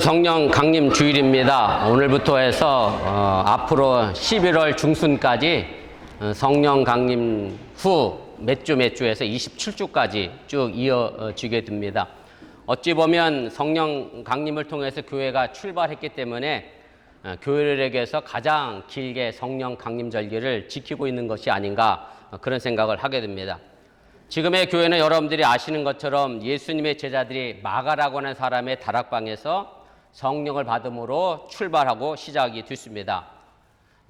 성령 강림 주일입니다. 오늘부터 해서 앞으로 11월 중순까지 성령 강림 후 몇 주에서 27주까지 쭉 이어지게 됩니다. 어찌 보면 성령 강림을 통해서 교회가 출발했기 때문에 교회에게서 가장 길게 성령 강림 절기를 지키고 있는 것이 아닌가 그런 생각을 하게 됩니다. 지금의 교회는 여러분들이 아시는 것처럼 예수님의 제자들이 마가라고 하는 사람의 다락방에서 성령을 받음으로 출발하고 시작이 됐습니다.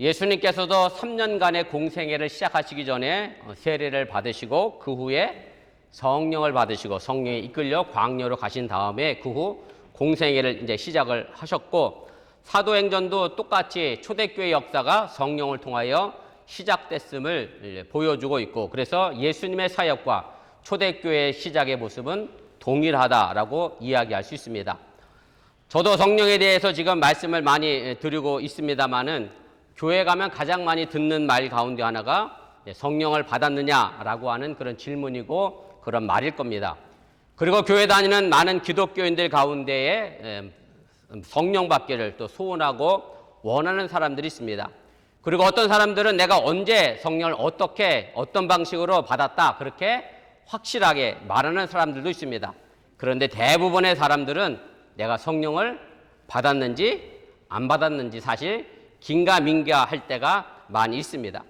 예수님께서도 3년간의 공생애를 시작하시기 전에 세례를 받으시고 그 후에 성령을 받으시고 성령에 이끌려 광야로 가신 다음에 그 후 공생애를 이제 시작을 하셨고, 사도행전도 똑같이 초대교회 역사가 성령을 통하여 시작됐음을 보여주고 있고, 그래서 예수님의 사역과 초대교회의 시작의 모습은 동일하다라고 이야기할 수 있습니다. 저도 성령에 대해서 지금 말씀을 많이 드리고 있습니다만은 교회 가면 가장 많이 듣는 말 가운데 하나가 성령을 받았느냐라고 하는 그런 질문이고 그런 말일 겁니다. 그리고 교회 다니는 많은 기독교인들 가운데에 성령 받기를 또 소원하고 원하는 사람들이 있습니다. 그리고 어떤 사람들은 내가 언제 성령을 어떻게 어떤 방식으로 받았다 그렇게 확실하게 말하는 사람들도 있습니다. 그런데 대부분의 사람들은 내가 성령을 받았는지 안 받았는지 사실 긴가민가 할 때가 많이 있습니다.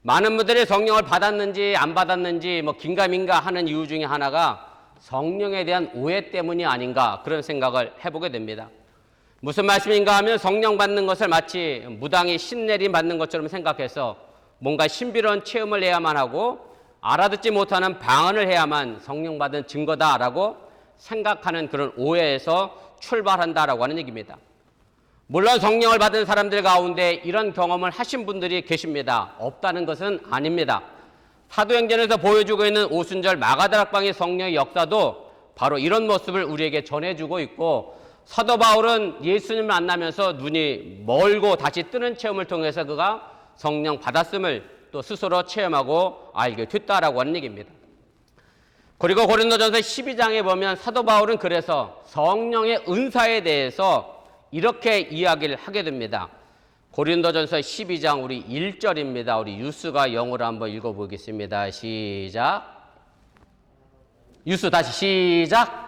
많은 분들이 성령을 받았는지 안 받았는지 긴가민가 하는 이유 중에 하나가 성령에 대한 오해 때문이 아닌가 그런 생각을 해보게 됩니다. 무슨 말씀인가 하면 성령 받는 것을 마치 무당이 신내림 받는 것처럼 생각해서 뭔가 신비로운 체험을 해야만 하고 알아듣지 못하는 방언을 해야만 성령 받은 증거다라고 생각하는 그런 오해에서 출발한다라고 하는 얘기입니다. 물론 성령을 받은 사람들 가운데 이런 경험을 하신 분들이 계십니다. 없다는 것은 아닙니다. 사도행전에서 보여주고 있는 오순절 마가다락방의 성령의 역사도 바로 이런 모습을 우리에게 전해주고 있고, 사도 바울은 예수님을 만나면서 눈이 멀고 다시 뜨는 체험을 통해서 그가 성령 받았음을 또 스스로 체험하고 알게 됐다라고 하는 얘기입니다. 그리고 고린도전서 12장에 보면 사도 바울은 그래서 성령의 은사에 대해서 이렇게 이야기를 하게 됩니다. 고린도전서 12장 우리 1절입니다. 우리 유스가 영어로 한번 읽어보겠습니다. 시작. 유스 다시 시작.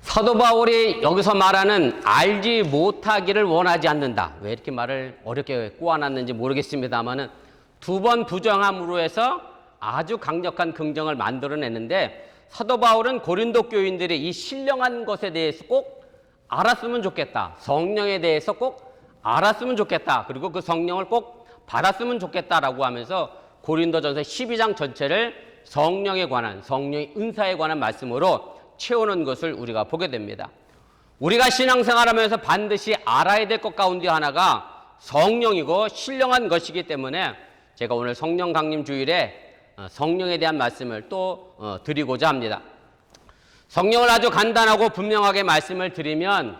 사도 바울이 여기서 말하는 알지 못하기를 원하지 않는다. 왜 이렇게 말을 어렵게 꼬아놨는지 모르겠습니다만은 두 번 부정함으로 해서 아주 강력한 긍정을 만들어내는데, 사도 바울은 고린도 교인들이 이 신령한 것에 대해서 꼭 알았으면 좋겠다. 성령에 대해서 꼭 알았으면 좋겠다. 그리고 그 성령을 꼭 받았으면 좋겠다라고 하면서 고린도전서 12장 전체를 성령에 관한, 성령의 은사에 관한 말씀으로 채우는 것을 우리가 보게 됩니다. 우리가 신앙생활하면서 반드시 알아야 될 것 가운데 하나가 성령이고 신령한 것이기 때문에 제가 오늘 성령 강림 주일에 성령에 대한 말씀을 또 드리고자 합니다. 성령을 아주 간단하고 분명하게 말씀을 드리면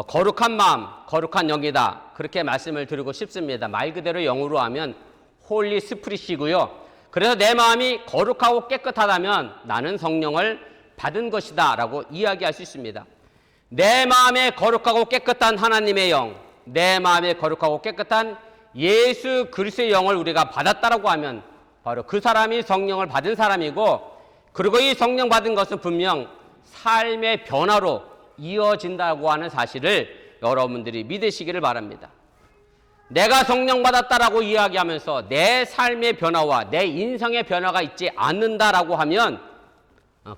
거룩한 마음, 거룩한 영이다 그렇게 말씀을 드리고 싶습니다. 말 그대로 영어로 하면 홀리 스피릿이고요. 그래서 내 마음이 거룩하고 깨끗하다면 나는 성령을 받은 것이다 라고 이야기할 수 있습니다. 내 마음에 거룩하고 깨끗한 하나님의 영, 내 마음에 거룩하고 깨끗한 예수 그리스도의 영을 우리가 받았다라고 하면 바로 그 사람이 성령을 받은 사람이고, 그리고 이 성령 받은 것은 분명 삶의 변화로 이어진다고 하는 사실을 여러분들이 믿으시기를 바랍니다. 내가 성령 받았다라고 이야기하면서 내 삶의 변화와 내 인생의 변화가 있지 않는다라고 하면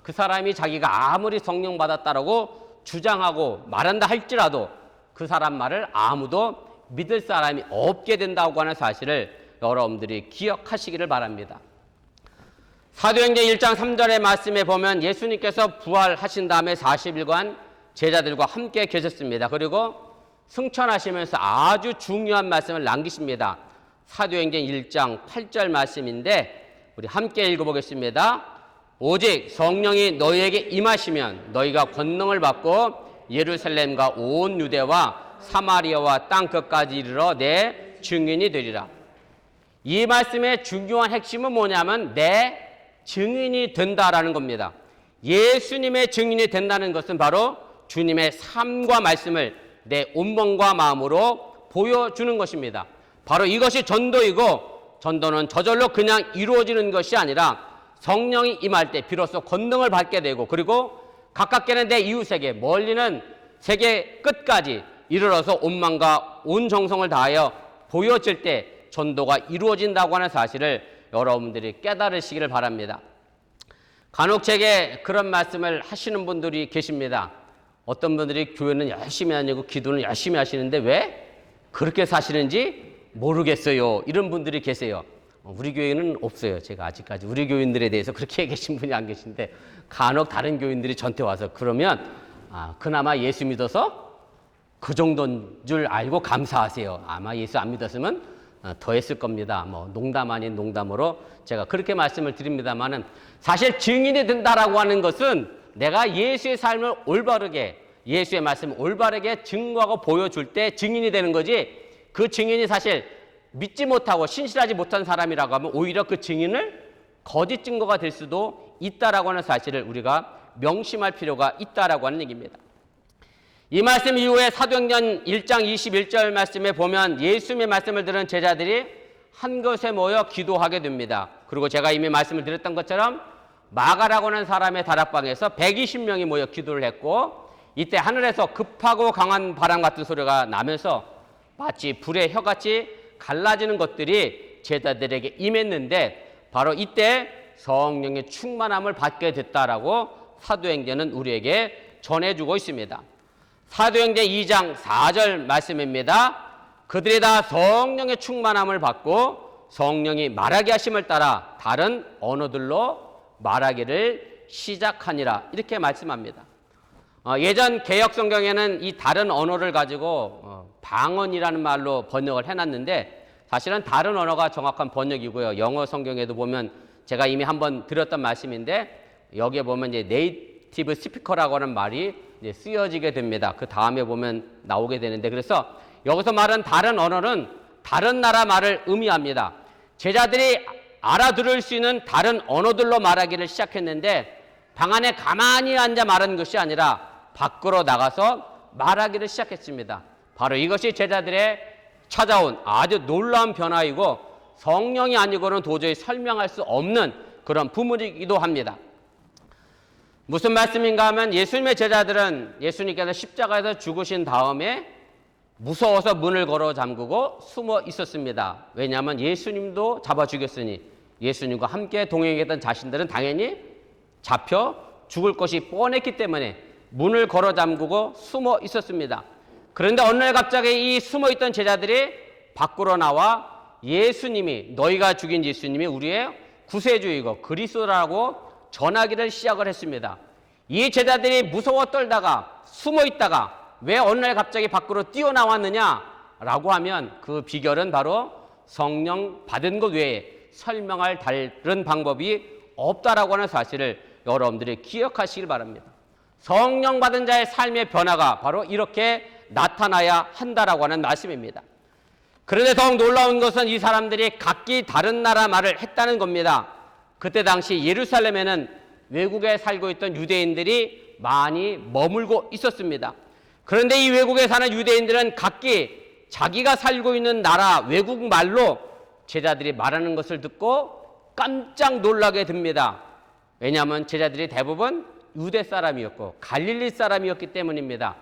그 사람이 자기가 아무리 성령 받았다라고 주장하고 말한다 할지라도 그 사람 말을 아무도 믿을 사람이 없게 된다고 하는 사실을 여러분들이 기억하시기를 바랍니다. 사도행전 1장 3절의 말씀에 보면 예수님께서 부활하신 다음에 40일간 제자들과 함께 계셨습니다. 그리고 승천하시면서 아주 중요한 말씀을 남기십니다. 사도행전 1장 8절 말씀인데 우리 함께 읽어보겠습니다. 오직 성령이 너희에게 임하시면 너희가 권능을 받고 예루살렘과 온 유대와 사마리아와 땅 끝까지 이르러 내 증인이 되리라. 이 말씀의 중요한 핵심은 뭐냐면 내 증인이 된다라는 겁니다. 예수님의 증인이 된다는 것은 바로 주님의 삶과 말씀을 내 온몸과 마음으로 보여주는 것입니다. 바로 이것이 전도이고, 전도는 저절로 그냥 이루어지는 것이 아니라 성령이 임할 때 비로소 권능을 받게 되고, 그리고 가깝게는 내 이웃에게, 멀리는 세계 끝까지 이르러서 온 마음과 온 정성을 다하여 보여질 때 전도가 이루어진다고 하는 사실을 여러분들이 깨달으시기를 바랍니다. 간혹 제게 그런 말씀을 하시는 분들이 계십니다. 어떤 분들이 교회는 열심히 다니고 기도는 열심히 하시는데 왜 그렇게 사시는지 모르겠어요. 이런 분들이 계세요. 우리 교회는 없어요. 제가 아직까지 우리 교인들에 대해서 그렇게 계신 분이 안 계신데, 간혹 다른 교인들이 저한테 와서 그러면 그나마 예수 믿어서 그 정도인 줄 알고 감사하세요. 아마 예수 안 믿었으면 더 했을 겁니다. 뭐 농담 아닌 농담으로 제가 그렇게 말씀을 드립니다만은, 사실 증인이 된다라고 하는 것은 내가 예수의 삶을 올바르게, 예수의 말씀을 올바르게 증거하고 보여줄 때 증인이 되는 거지, 그 증인이 사실 믿지 못하고 신실하지 못한 사람이라고 하면 오히려 그 증인을 거짓 증거가 될 수도 있다라고 하는 사실을 우리가 명심할 필요가 있다라고 하는 얘기입니다. 이 말씀 이후에 사도행전 1장 21절 말씀에 보면 예수님의 말씀을 들은 제자들이 한 곳에 모여 기도하게 됩니다. 그리고 제가 이미 말씀을 드렸던 것처럼 마가라고 하는 사람의 다락방에서 120명이 모여 기도를 했고, 이때 하늘에서 급하고 강한 바람 같은 소리가 나면서 마치 불의 혀같이 갈라지는 것들이 제자들에게 임했는데, 바로 이때 성령의 충만함을 받게 됐다라고 사도행전은 우리에게 전해주고 있습니다. 사도행전 2장 4절 말씀입니다. 그들이 다 성령의 충만함을 받고 성령이 말하게 하심을 따라 다른 언어들로 말하기를 시작하니라, 이렇게 말씀합니다. 예전 개역 성경에는 이 다른 언어를 가지고 방언이라는 말로 번역을 해놨는데, 사실은 다른 언어가 정확한 번역이고요. 영어 성경에도 보면 제가 이미 한번 드렸던 말씀인데, 여기에 보면 이제 네이티브 스피커라고 하는 말이 이제 쓰여지게 됩니다. 그 다음에 보면 나오게 되는데, 그래서 여기서 말한 다른 언어는 다른 나라 말을 의미합니다. 제자들이 알아들을 수 있는 다른 언어들로 말하기를 시작했는데, 방 안에 가만히 앉아 말하는 것이 아니라 밖으로 나가서 말하기를 시작했습니다. 바로 이것이 제자들의 찾아온 아주 놀라운 변화이고, 성령이 아니고는 도저히 설명할 수 없는 그런 부분이기도 합니다. 무슨 말씀인가 하면, 예수님의 제자들은 예수님께서 십자가에서 죽으신 다음에 무서워서 문을 걸어 잠그고 숨어 있었습니다. 왜냐하면 예수님도 잡아 죽였으니 예수님과 함께 동행했던 자신들은 당연히 잡혀 죽을 것이 뻔했기 때문에 문을 걸어 잠그고 숨어 있었습니다. 그런데 어느 날 갑자기 이 숨어 있던 제자들이 밖으로 나와 예수님이, 너희가 죽인 예수님이 우리의 구세주이고 그리스도라고 전하기를 시작을 했습니다. 이 제자들이 무서워 떨다가 숨어 있다가 왜 어느 날 갑자기 밖으로 뛰어나왔느냐라고 하면, 그 비결은 바로 성령 받은 것 외에 설명할 다른 방법이 없다라고 하는 사실을 여러분들이 기억하시길 바랍니다. 성령 받은 자의 삶의 변화가 바로 이렇게 나타나야 한다라고 하는 말씀입니다. 그런데 더욱 놀라운 것은 이 사람들이 각기 다른 나라 말을 했다는 겁니다. 그때 당시 예루살렘에는 외국에 살고 있던 유대인들이 많이 머물고 있었습니다. 그런데 이 외국에 사는 유대인들은 각기 자기가 살고 있는 나라 외국 말로 제자들이 말하는 것을 듣고 깜짝 놀라게 됩니다. 왜냐하면 제자들이 대부분 유대 사람이었고 갈릴리 사람이었기 때문입니다.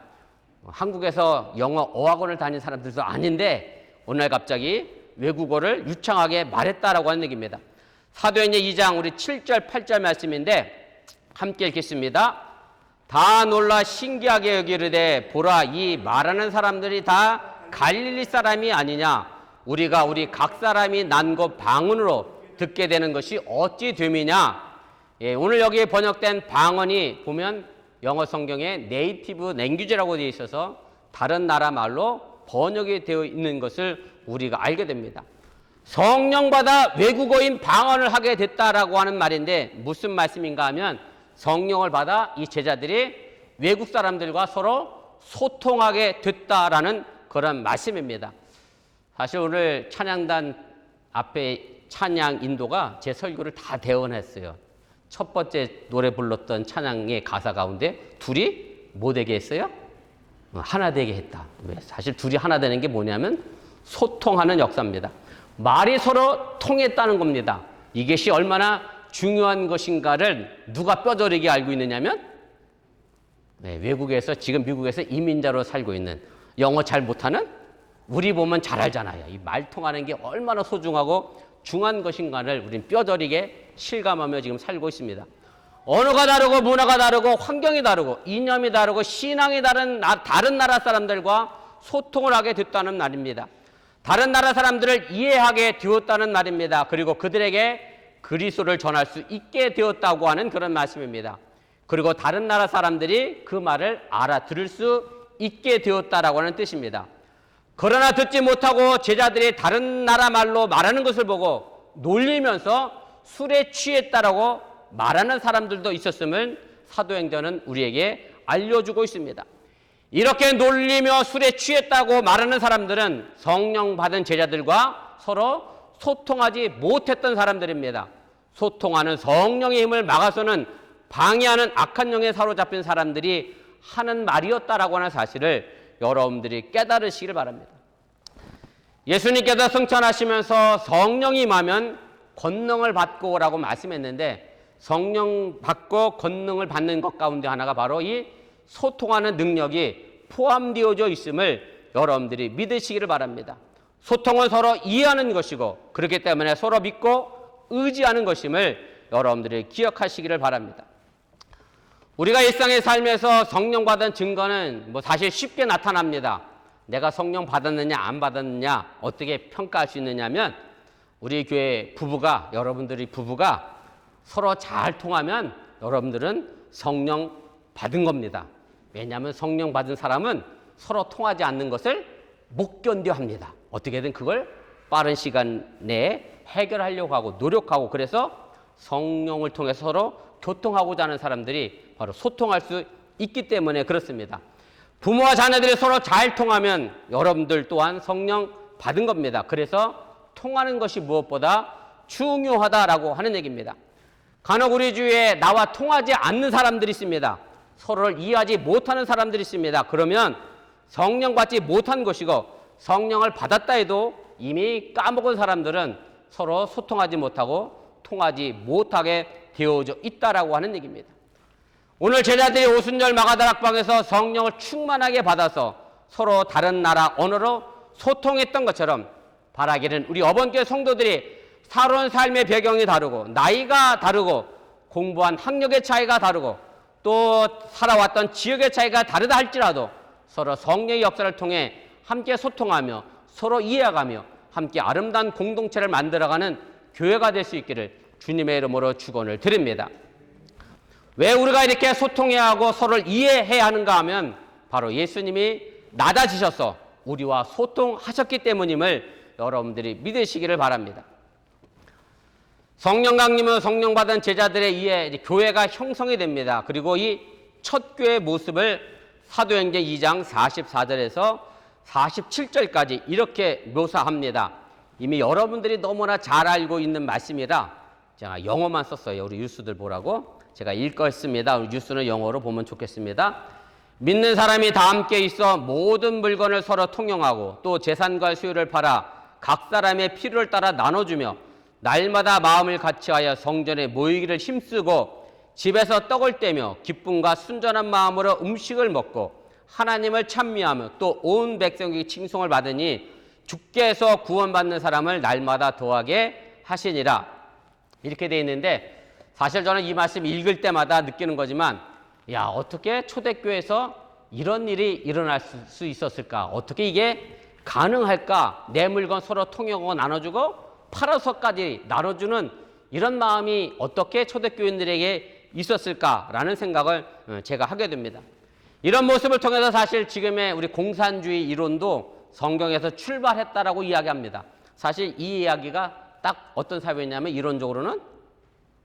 한국에서 영어 어학원을 다닌 사람들도 아닌데 오늘 갑자기 외국어를 유창하게 말했다라고 하는 얘기입니다. 사도행전 2장 우리 7절 8절 말씀인데 함께 읽겠습니다. 다 놀라 신기하게 여기르되 보라, 이 말하는 사람들이 다 갈릴리 사람이 아니냐? 우리가 우리 각 사람이 난 곳 방언으로 듣게 되는 것이 어찌 됨이냐? 예, 오늘 여기에 번역된 방언이 보면 영어 성경에 네이티브 랭귀지라고 되어 있어서 다른 나라 말로 번역이 되어 있는 것을 우리가 알게 됩니다. 성령 받아 외국어인 방언을 하게 됐다라고 하는 말인데 무슨 말씀인가 하면, 성령을 받아 이 제자들이 외국 사람들과 서로 소통하게 됐다라는 그런 말씀입니다. 사실 오늘 찬양단 앞에 찬양 인도가 제 설교를 다 대원했어요. 첫 번째 노래 불렀던 찬양의 가사 가운데 둘이 뭐 되게 했어요? 하나 되게 했다. 왜? 사실 둘이 하나 되는 게 뭐냐면 소통하는 역사입니다. 말이 서로 통했다는 겁니다. 이것이 얼마나 중요한 것인가를 누가 뼈저리게 알고 있느냐면 외국에서 지금 미국에서 이민자로 살고 있는 영어 잘 못하는 우리 보면 잘 알잖아요. 이 말 통하는 게 얼마나 소중하고 중요한 것인가를 우린 뼈저리게 실감하며 지금 살고 있습니다. 언어가 다르고 문화가 다르고 환경이 다르고 이념이 다르고 신앙이 다른 나라 사람들과 소통을 하게 됐다는 말입니다. 다른 나라 사람들을 이해하게 되었다는 말입니다. 그리고 그들에게 그리스도를 전할 수 있게 되었다고 하는 그런 말씀입니다. 그리고 다른 나라 사람들이 그 말을 알아들을 수 있게 되었다라고 하는 뜻입니다. 그러나 듣지 못하고 제자들이 다른 나라 말로 말하는 것을 보고 놀리면서 술에 취했다라고 말하는 사람들도 있었음을 사도행전은 우리에게 알려주고 있습니다. 이렇게 놀리며 술에 취했다고 말하는 사람들은 성령 받은 제자들과 서로 소통하지 못했던 사람들입니다. 소통하는 성령의 힘을 막아서는 방해하는 악한 영에 사로잡힌 사람들이 하는 말이었다라고 하는 사실을 여러분들이 깨달으시길 바랍니다. 예수님께서 승천하시면서 성령이 임하면 권능을 받고 오라고 말씀했는데 성령 받고 권능을 받는 것 가운데 하나가 바로 이 소통하는 능력이 포함되어져 있음을 여러분들이 믿으시기를 바랍니다. 소통은 서로 이해하는 것이고 그렇기 때문에 서로 믿고 의지하는 것임을 여러분들이 기억하시기를 바랍니다. 우리가 일상의 삶에서 성령 받은 증거는 사실 쉽게 나타납니다. 내가 성령 받았느냐 안 받았느냐 어떻게 평가할 수 있느냐면 우리 교회 부부가 여러분들이 부부가 서로 잘 통하면 여러분들은 성령 받은 겁니다. 왜냐하면 성령 받은 사람은 서로 통하지 않는 것을 못 견뎌합니다. 어떻게든 그걸 빠른 시간 내에 해결하려고 하고 노력하고 그래서 성령을 통해서 서로 교통하고자 하는 사람들이 바로 소통할 수 있기 때문에 그렇습니다. 부모와 자녀들이 서로 잘 통하면 여러분들 또한 성령 받은 겁니다. 그래서 통하는 것이 무엇보다 중요하다라고 하는 얘기입니다. 간혹 우리 주위에 나와 통하지 않는 사람들이 있습니다. 서로를 이해하지 못하는 사람들이 있습니다. 그러면 성령 받지 못한 것이고 성령을 받았다 해도 이미 까먹은 사람들은 서로 소통하지 못하고 통하지 못하게 되어져 있다라고 하는 얘기입니다. 오늘 제자들이 오순절 마가다락방에서 성령을 충만하게 받아서 서로 다른 나라 언어로 소통했던 것처럼 바라기는 우리 어번교회 성도들이 살아온 삶의 배경이 다르고 나이가 다르고 공부한 학력의 차이가 다르고 또 살아왔던 지역의 차이가 다르다 할지라도 서로 성령의 역사를 통해 함께 소통하며 서로 이해하며 함께 아름다운 공동체를 만들어가는 교회가 될 수 있기를 주님의 이름으로 축원을 드립니다. 왜 우리가 이렇게 소통해야 하고 서로를 이해해야 하는가 하면 바로 예수님이 낮아지셔서 우리와 소통하셨기 때문임을 여러분들이 믿으시기를 바랍니다. 성령 강림은 성령 받은 제자들에 의해 교회가 형성이 됩니다. 그리고 이 첫 교회의 모습을 사도행전 2장 44절에서 47절까지 이렇게 묘사합니다. 이미 여러분들이 너무나 잘 알고 있는 말씀이라 제가 영어만 썼어요. 우리 유스들 보라고. 제가 읽었습니다. 뉴스는 영어로 보면 좋겠습니다. 믿는 사람이 다 함께 있어 모든 물건을 서로 통용하고 또 재산과 수요를 팔아 각 사람의 필요를 따라 나눠주며 날마다 마음을 같이하여 성전에 모이기를 힘쓰고 집에서 떡을 떼며 기쁨과 순전한 마음으로 음식을 먹고 하나님을 찬미하며 또 온 백성에게 칭송을 받으니 주께서 구원받는 사람을 날마다 더하게 하시니라. 이렇게 되어 있는데 사실 저는 이 말씀 읽을 때마다 느끼는 거지만 야 어떻게 초대교회에서 이런 일이 일어날 수 있었을까? 어떻게 이게 가능할까? 내 물건 서로 통용하고 나눠주고 팔아서까지 나눠주는 이런 마음이 어떻게 초대교인들에게 있었을까라는 생각을 제가 하게 됩니다. 이런 모습을 통해서 사실 지금의 우리 공산주의 이론도 성경에서 출발했다라고 이야기합니다. 사실 이 이야기가 딱 어떤 사회냐면 이론적으로는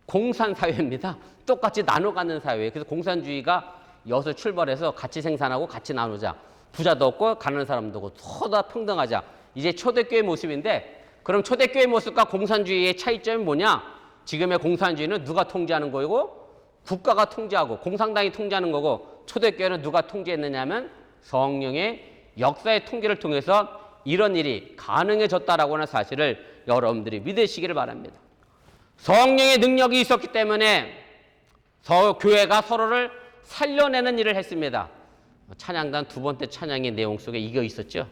공산사회입니다. 똑같이 나눠 갖는 사회. 그래서 공산주의가 여기서 출발해서 같이 생산하고 같이 나누자. 부자도 없고 가난한 사람도 없고 서로 다 평등하자. 이제 초대교회 모습인데 그럼 초대교회 모습과 공산주의의 차이점이 뭐냐? 지금의 공산주의는 누가 통제하는 거고 국가가 통제하고 공산당이 통제하는 거고 초대교회는 누가 통제했느냐면 성령의 역사의 통제를 통해서 이런 일이 가능해졌다라고 하는 사실을 여러분들이 믿으시기를 바랍니다. 성령의 능력이 있었기 때문에 교회가 서로를 살려내는 일을 했습니다. 찬양단 두 번째 찬양의 내용 속에 이거 있었죠.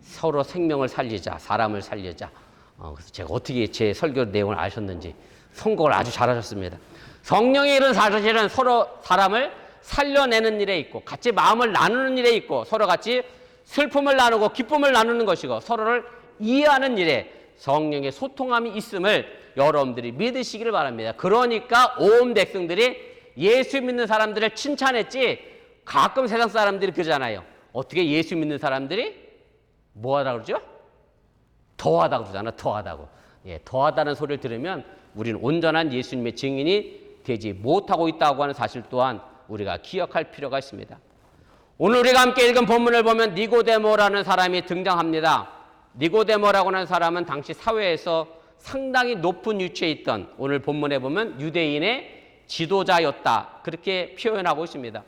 서로 생명을 살리자, 사람을 살리자. 그래서 제가 어떻게 제 설교 내용을 아셨는지 선곡을 아주 잘하셨습니다. 성령의 일은 사실은 서로 사람을 살려내는 일에 있고 같이 마음을 나누는 일에 있고 서로 같이 슬픔을 나누고 기쁨을 나누는 것이고 서로를 이해하는 일에 성령의 소통함이 있음을 여러분들이 믿으시기를 바랍니다. 그러니까 온 백성들이 예수 믿는 사람들을 칭찬했지 가끔 세상 사람들이 그러잖아요. 어떻게 예수 믿는 사람들이 뭐하다고 그러죠? 더하다고 그러잖아. 더하다고. 예, 더하다는 소리를 들으면 우리는 온전한 예수님의 증인이 되지 못하고 있다고 하는 사실 또한 우리가 기억할 필요가 있습니다. 오늘 우리가 함께 읽은 본문을 보면 니고데모라는 사람이 등장합니다. 니고데모라고 하는 사람은 당시 사회에서 상당히 높은 위치에 있던 오늘 본문에 보면 유대인의 지도자였다. 그렇게 표현하고 있습니다.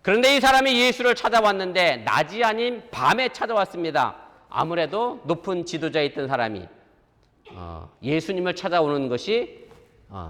그런데 이 사람이 예수를 찾아왔는데 낮이 아닌 밤에 찾아왔습니다. 아무래도 높은 지도자에 있던 사람이 예수님을 찾아오는 것이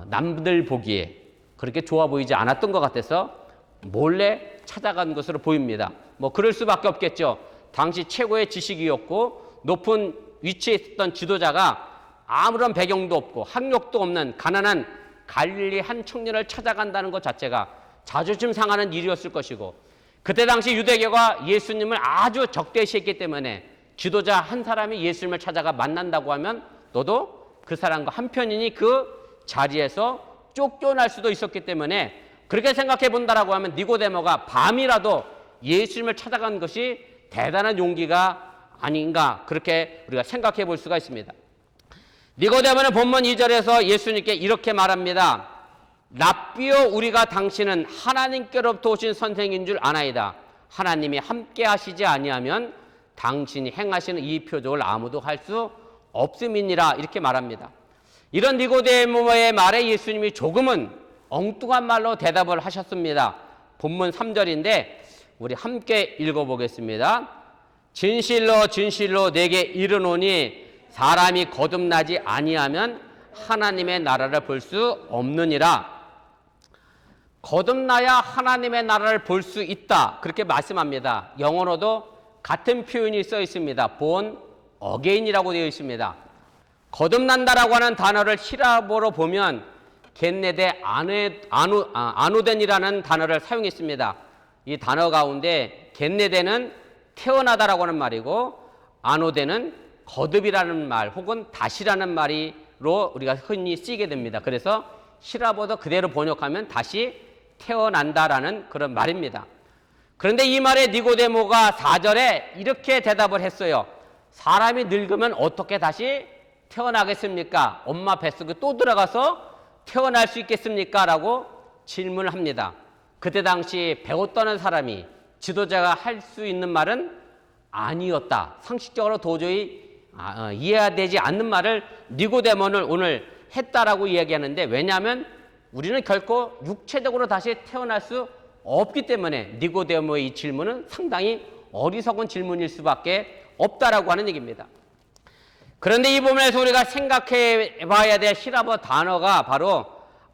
남들 보기에 그렇게 좋아 보이지 않았던 것 같아서 몰래 찾아간 것으로 보입니다. 뭐 그럴 수밖에 없겠죠. 당시 최고의 지식이었고 높은 위치에 있었던 지도자가 아무런 배경도 없고 학력도 없는 가난한 갈릴리 한 청년을 찾아간다는 것 자체가 자존심 상하는 일이었을 것이고 그때 당시 유대교가 예수님을 아주 적대시했기 때문에 지도자 한 사람이 예수님을 찾아가 만난다고 하면 너도 그 사람과 한편이니 그 자리에서 쫓겨날 수도 있었기 때문에 그렇게 생각해 본다라고 하면 니고데모가 밤이라도 예수님을 찾아간 것이 대단한 용기가 아닌가 그렇게 우리가 생각해 볼 수가 있습니다. 니고데모는 본문 2절에서 예수님께 이렇게 말합니다. 랍비여 우리가 당신은 하나님께로부터 오신 선생인 줄 아나이다. 하나님이 함께 하시지 아니하면 당신이 행하시는 이 표적을 아무도 할 수 없음이니라 이렇게 말합니다. 이런 니고데모의 말에 예수님이 조금은 엉뚱한 말로 대답을 하셨습니다. 본문 3절인데 우리 함께 읽어보겠습니다. 진실로 진실로 내게 이르노니 사람이 거듭나지 아니하면 하나님의 나라를 볼 수 없느니라. 거듭나야 하나님의 나라를 볼 수 있다. 그렇게 말씀합니다. 영어로도 같은 표현이 써 있습니다. born again이라고 되어 있습니다. 거듭난다라고 하는 단어를 히라보로 보면 겟네데 아노덴이라는 단어를 사용했습니다. 이 단어 가운데 겟네데는 태어나다라고 하는 말이고 아노덴은 거듭이라는 말 혹은 다시라는 말로 우리가 흔히 쓰게 됩니다. 그래서 히라보도 그대로 번역하면 다시 태어난다라는 그런 말입니다. 그런데 이 말에 니고데모가 4절에 이렇게 대답을 했어요. 사람이 늙으면 어떻게 다시 태어나겠습니까? 엄마 뱃속에 또 들어가서 태어날 수 있겠습니까? 라고 질문을 합니다. 그때 당시 배웠다는 사람이 지도자가 할 수 있는 말은 아니었다. 상식적으로 도저히 이해되지 않는 말을 니고데모는 오늘 했다라고 이야기하는데 왜냐하면 우리는 결코 육체적으로 다시 태어날 수 없기 때문에 니고데모의 이 질문은 상당히 어리석은 질문일 수밖에 없다라고 하는 얘기입니다. 그런데 이 부분에서 우리가 생각해 봐야 될 히라보 단어가 바로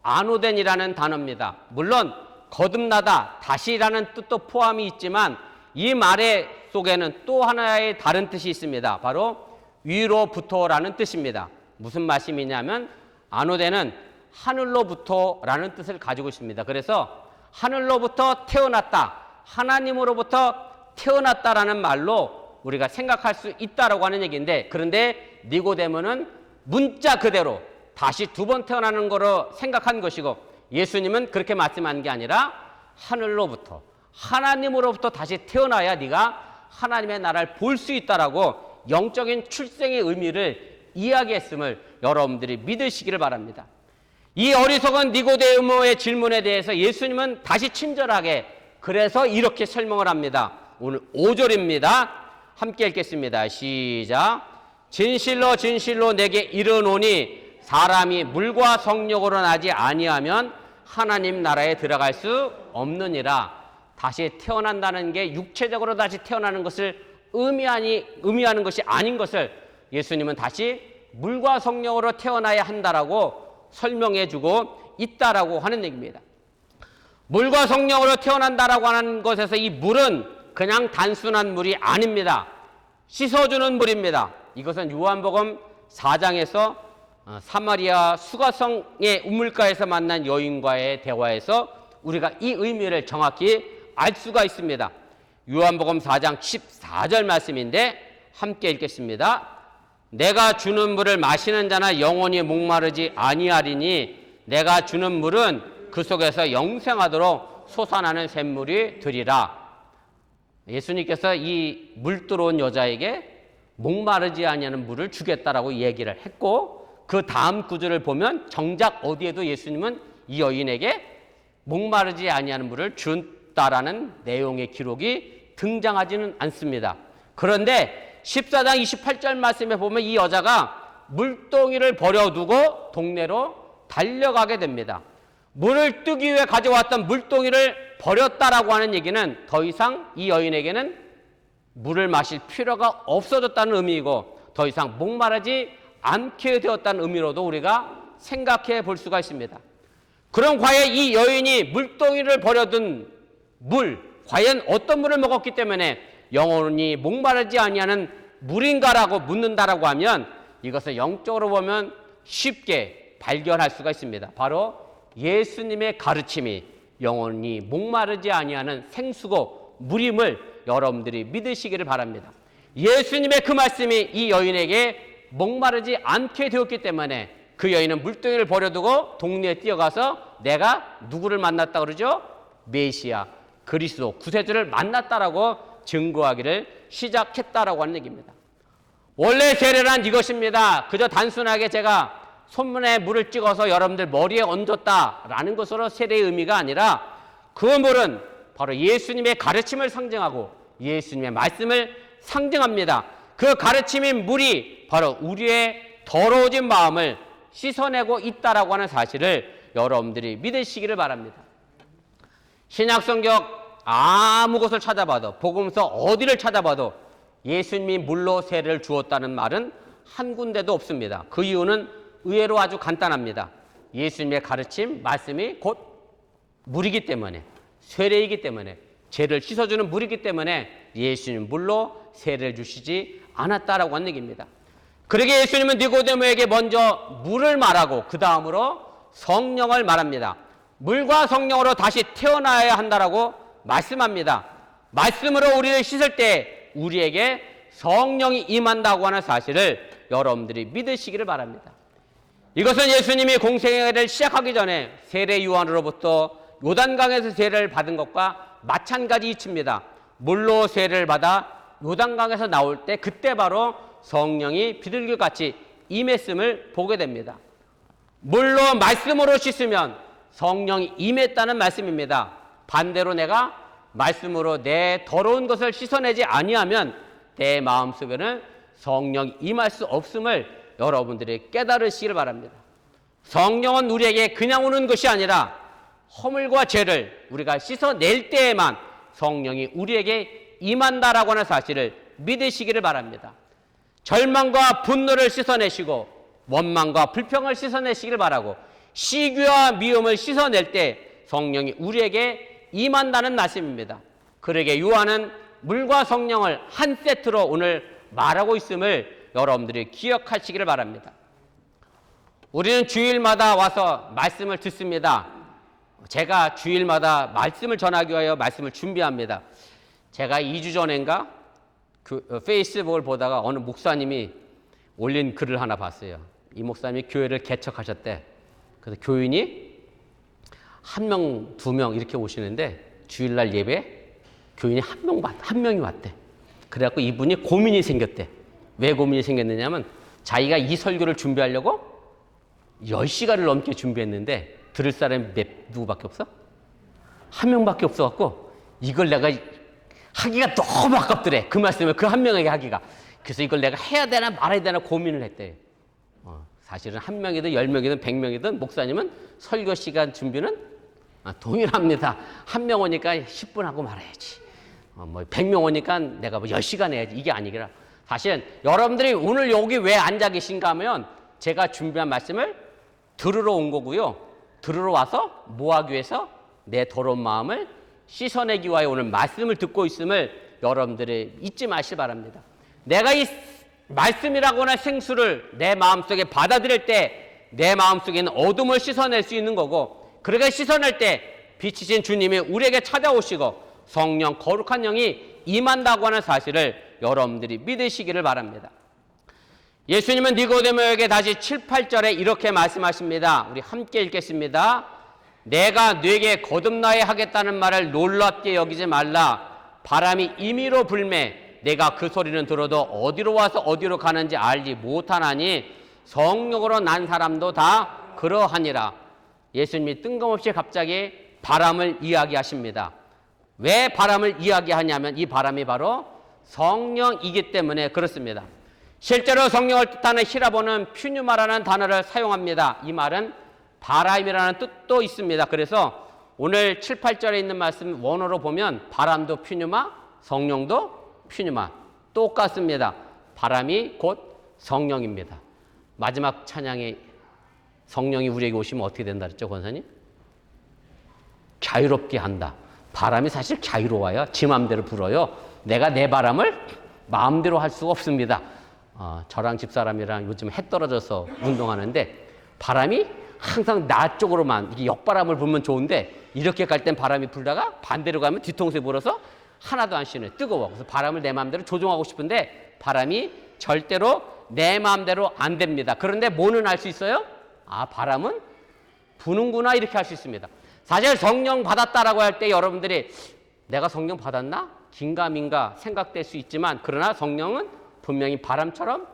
아노덴이라는 단어입니다. 물론 거듭나다, 다시라는 뜻도 포함이 있지만 이 말의 속에는 또 하나의 다른 뜻이 있습니다. 바로 위로부터라는 뜻입니다. 무슨 말씀이냐면 아노덴은 하늘로부터라는 뜻을 가지고 있습니다. 그래서 하늘로부터 태어났다, 하나님으로부터 태어났다라는 말로 우리가 생각할 수 있다라고 하는 얘기인데 그런데 니고데모는 문자 그대로 다시 두 번 태어나는 거로 생각한 것이고 예수님은 그렇게 말씀한 게 아니라 하늘로부터 하나님으로부터 다시 태어나야 네가 하나님의 나라를 볼 수 있다라고 영적인 출생의 의미를 이야기했음을 여러분들이 믿으시기를 바랍니다. 이 어리석은 니고데모의 질문에 대해서 예수님은 다시 친절하게 그래서 이렇게 설명을 합니다. 오늘 5절입니다. 함께 읽겠습니다. 시작. 진실로 진실로 내게 이르노니 사람이 물과 성령으로 나지 아니하면 하나님 나라에 들어갈 수 없느니라. 다시 태어난다는 게 육체적으로 다시 태어나는 것을 의미하는 것이 아닌 것을 예수님은 다시 물과 성령으로 태어나야 한다라고 설명해 주고 있다라고 하는 얘기입니다. 물과 성령으로 태어난다라고 하는 것에서 이 물은 그냥 단순한 물이 아닙니다. 씻어주는 물입니다. 이것은 요한복음 4장에서 사마리아 수가성의 우물가에서 만난 여인과의 대화에서 우리가 이 의미를 정확히 알 수가 있습니다. 요한복음 4장 14절 말씀인데 함께 읽겠습니다. 내가 주는 물을 마시는 자나 영원히 목마르지 아니하리니 내가 주는 물은 그 속에서 영생하도록 솟아나는 샘물이 되리라. 예수님께서 이 물 들어온 여자에게 목마르지 아니하는 물을 주겠다라고 얘기를 했고, 그 다음 구절을 보면 정작 어디에도 예수님은 이 여인에게 목마르지 아니하는 물을 준다라는 내용의 기록이 등장하지는 않습니다. 그런데 14장 28절 말씀에 보면 이 여자가 물동이를 버려두고 동네로 달려가게 됩니다. 물을 뜨기 위해 가져왔던 물동이를 버렸다라고 하는 얘기는 더 이상 이 여인에게는 물을 마실 필요가 없어졌다는 의미이고 더 이상 목마르지 않게 되었다는 의미로도 우리가 생각해 볼 수가 있습니다. 그럼 과연 이 여인이 물동이를 버려둔 물, 과연 어떤 물을 먹었기 때문에 영원히 목마르지 아니하는 물인가라고 묻는다라고 하면 이것을 영적으로 보면 쉽게 발견할 수가 있습니다. 바로 예수님의 가르침이 영원히 목마르지 아니하는 생수고 물임을 여러분들이 믿으시기를 바랍니다. 예수님의 그 말씀이 이 여인에게 목마르지 않게 되었기 때문에 그 여인은 물동이를 버려두고 동네에 뛰어가서 내가 누구를 만났다 그러죠? 메시아, 그리스도, 구세주를 만났다라고 증거하기를 시작했다라고 하는 얘기입니다. 원래 세례란 이것입니다. 그저 단순하게 제가 손문에 물을 찍어서 여러분들 머리에 얹었다라는 것으로 세례의 의미가 아니라 그 물은 바로 예수님의 가르침을 상징하고 예수님의 말씀을 상징합니다. 그 가르침인 물이 바로 우리의 더러워진 마음을 씻어내고 있다라고 하는 사실을 여러분들이 믿으시기를 바랍니다. 신약성경 아무 곳을 찾아봐도 복음서 어디를 찾아봐도 예수님이 물로 세례를 주었다는 말은 한 군데도 없습니다. 그 이유는 의외로 아주 간단합니다. 예수님의 가르침, 말씀이 곧 물이기 때문에, 세례이기 때문에, 죄를 씻어주는 물이기 때문에 예수님 물로 세례를 주시지 않았다라고 하는 얘기입니다. 그러게 예수님은 니고데모에게 먼저 물을 말하고 그 다음으로 성령을 말합니다. 물과 성령으로 다시 태어나야 한다라고 말씀합니다. 말씀으로 우리를 씻을 때 우리에게 성령이 임한다고 하는 사실을 여러분들이 믿으시기를 바랍니다. 이것은 예수님이 공생애를 시작하기 전에 세례 요한으로부터 요단강에서 세례를 받은 것과 마찬가지 이치입니다. 물로 세례를 받아 요단강에서 나올 때 그때 바로 성령이 비둘기같이 임했음을 보게 됩니다. 물로 말씀으로 씻으면 성령이 임했다는 말씀입니다. 반대로 내가 말씀으로 내 더러운 것을 씻어내지 아니하면 내 마음속에는 성령이 임할 수 없음을 여러분들이 깨달으시기를 바랍니다. 성령은 우리에게 그냥 오는 것이 아니라 허물과 죄를 우리가 씻어낼 때에만 성령이 우리에게 임한다라고 하는 사실을 믿으시기를 바랍니다. 절망과 분노를 씻어내시고 원망과 불평을 씻어내시기를 바라고 시기와 미움을 씻어낼 때 성령이 우리에게 임한다는 말씀입니다. 그러게 요한은 물과 성령을 한 세트로 오늘 말하고 있음을 여러분들이 기억하시기를 바랍니다. 우리는 주일마다 와서 말씀을 듣습니다. 제가 주일마다 말씀을 전하기 위하여 말씀을 준비합니다. 제가 2주 전인가 페이스북을 보다가 어느 목사님이 올린 글을 하나 봤어요. 이 목사님이 교회를 개척하셨대. 그래서 교인이 1명, 2명 이렇게 오시는데 주일날 예배 교인이 한 명이 왔대. 그래갖고 이분이 고민이 생겼대. 왜 고민이 생겼느냐면 자기가 이 설교를 준비하려고 10시간을 넘게 준비했는데 들을 사람이 누구밖에 없어? 한 명밖에 없어갖고 이걸 내가 하기가 너무 아깝더래. 그 말씀을 그 한 명에게 하기가. 그래서 이걸 내가 해야 되나 말아야 되나 고민을 했대. 사실은 1명이든 10명이든 100명이든 목사님은 설교 시간 준비는 동일합니다. 1명 오니까 10분 하고 말아야지. 100명 오니까 내가 10시간 해야지. 이게 아니라 사실 여러분들이 오늘 여기 왜 앉아 계신가 하면 제가 준비한 말씀을 들으러 온 거고요. 들으러 와서 뭐 하기 위해서 내 더러운 마음을 씻어내기 위하여 오늘 말씀을 듣고 있음을 여러분들이 잊지 마시기 바랍니다. 내가 이 말씀이라고 하는 생수를 내 마음속에 받아들일 때 내 마음속에 있는 어둠을 씻어낼 수 있는 거고, 그렇게 씻어낼 때 빛이신 주님이 우리에게 찾아오시고 성령 거룩한 영이 임한다고 하는 사실을 여러분들이 믿으시기를 바랍니다. 예수님은 니고데모에게 다시 7, 8절에 이렇게 말씀하십니다. 우리 함께 읽겠습니다. 내가 네게 거듭나야 하겠다는 말을 놀랍게 여기지 말라. 바람이 임의로 불매 내가 그 소리는 들어도 어디로 와서 어디로 가는지 알지 못하나니 성령으로 난 사람도 다 그러하니라. 예수님이 뜬금없이 갑자기 바람을 이야기하십니다. 왜 바람을 이야기하냐면 이 바람이 바로 성령이기 때문에 그렇습니다. 실제로 성령을 뜻하는 히라보는 퓨뉴마라는 단어를 사용합니다. 이 말은 바람이라는 뜻도 있습니다. 그래서 오늘 7, 8절에 있는 말씀 원어로 보면 바람도 퓨뉴마, 성령도 퓨뉴마 똑같습니다. 바람이 곧 성령입니다. 마지막 찬양에 성령이 우리에게 오시면 어떻게 된다 그랬죠, 권사님? 자유롭게 한다. 바람이 사실 자유로워요. 지 마음대로 불어요. 내가 내 바람을 마음대로 할 수가 없습니다. 저랑 집사람이랑 요즘 해 떨어져서 운동하는데 바람이 항상 나 쪽으로만 이게 역바람을 불면 좋은데 이렇게 갈 땐 바람이 불다가 반대로 가면 뒤통수에 불어서 하나도 안 쉬는 뜨거워. 그래서 바람을 내 마음대로 조종하고 싶은데 바람이 절대로 내 마음대로 안 됩니다. 그런데 뭐는 알 수 있어요? 바람은 부는구나 이렇게 할 수 있습니다. 사실 성령 받았다라고 할 때 여러분들이 내가 성령 받았나? 긴가민가 생각될 수 있지만 그러나 성령은 분명히 바람처럼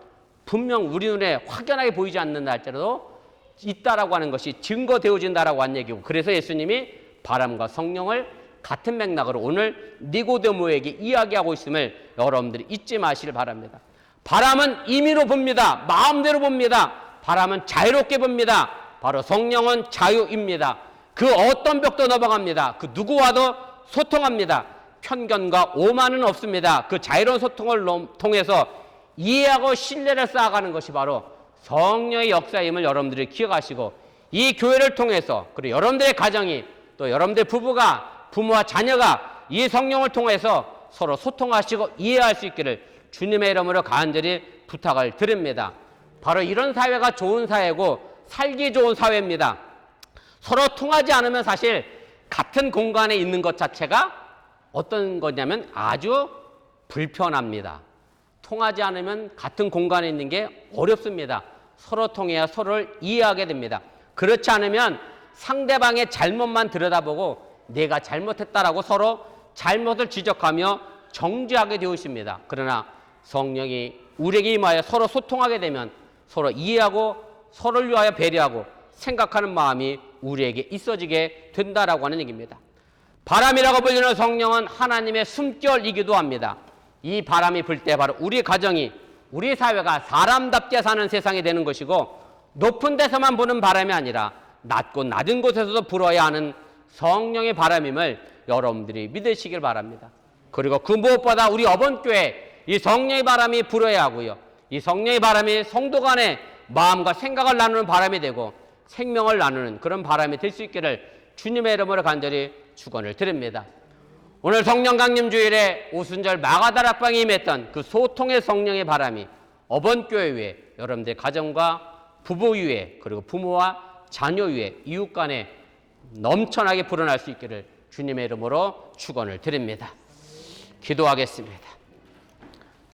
분명 우리 눈에 확연하게 보이지 않는 날짜라도 있다라고 하는 것이 증거되어진다라고 한 얘기고, 그래서 예수님이 바람과 성령을 같은 맥락으로 오늘 니고데모에게 이야기하고 있음을 여러분들이 잊지 마시길 바랍니다. 바람은 임의로 봅니다. 마음대로 봅니다. 바람은 자유롭게 봅니다. 바로 성령은 자유입니다. 그 어떤 벽도 넘어갑니다. 그 누구와도 소통합니다. 편견과 오만은 없습니다. 그 자유로운 소통을 통해서 이해하고 신뢰를 쌓아가는 것이 바로 성령의 역사임을 여러분들이 기억하시고, 이 교회를 통해서 그리고 여러분들의 가정이 또 여러분들의 부모와 자녀가 이 성령을 통해서 서로 소통하시고 이해할 수 있기를 주님의 이름으로 간절히 부탁을 드립니다. 바로 이런 사회가 좋은 사회고 살기 좋은 사회입니다. 서로 통하지 않으면 사실 같은 공간에 있는 것 자체가 어떤 거냐면 아주 불편합니다. 통하지 않으면 같은 공간에 있는 게 어렵습니다. 서로 통해야 서로를 이해하게 됩니다. 그렇지 않으면 상대방의 잘못만 들여다보고 내가 잘못했다라고 서로 잘못을 지적하며 정죄하게 되어 있습니다. 그러나 성령이 우리에게 임하여 서로 소통하게 되면 서로 이해하고 서로를 위하여 배려하고 생각하는 마음이 우리에게 있어지게 된다라고 하는 얘기입니다. 바람이라고 불리는 성령은 하나님의 숨결이기도 합니다. 이 바람이 불 때 바로 우리 가정이, 우리 사회가 사람답게 사는 세상이 되는 것이고, 높은 데서만 부는 바람이 아니라 낮고 낮은 곳에서도 불어야 하는 성령의 바람임을 여러분들이 믿으시길 바랍니다. 그리고 그 무엇보다 우리 어번교회 이 성령의 바람이 불어야 하고요. 이 성령의 바람이 성도 간의 마음과 생각을 나누는 바람이 되고 생명을 나누는 그런 바람이 될 수 있기를 주님의 이름으로 간절히 축원을 드립니다. 오늘 성령 강림 주일에 오순절 마가다락방에 임했던 그 소통의 성령의 바람이 어번교회 위에, 여러분들의 가정과 부부 위에, 그리고 부모와 자녀 위에, 이웃 간에 넘쳐나게 불어날 수 있기를 주님의 이름으로 축원을 드립니다. 기도하겠습니다.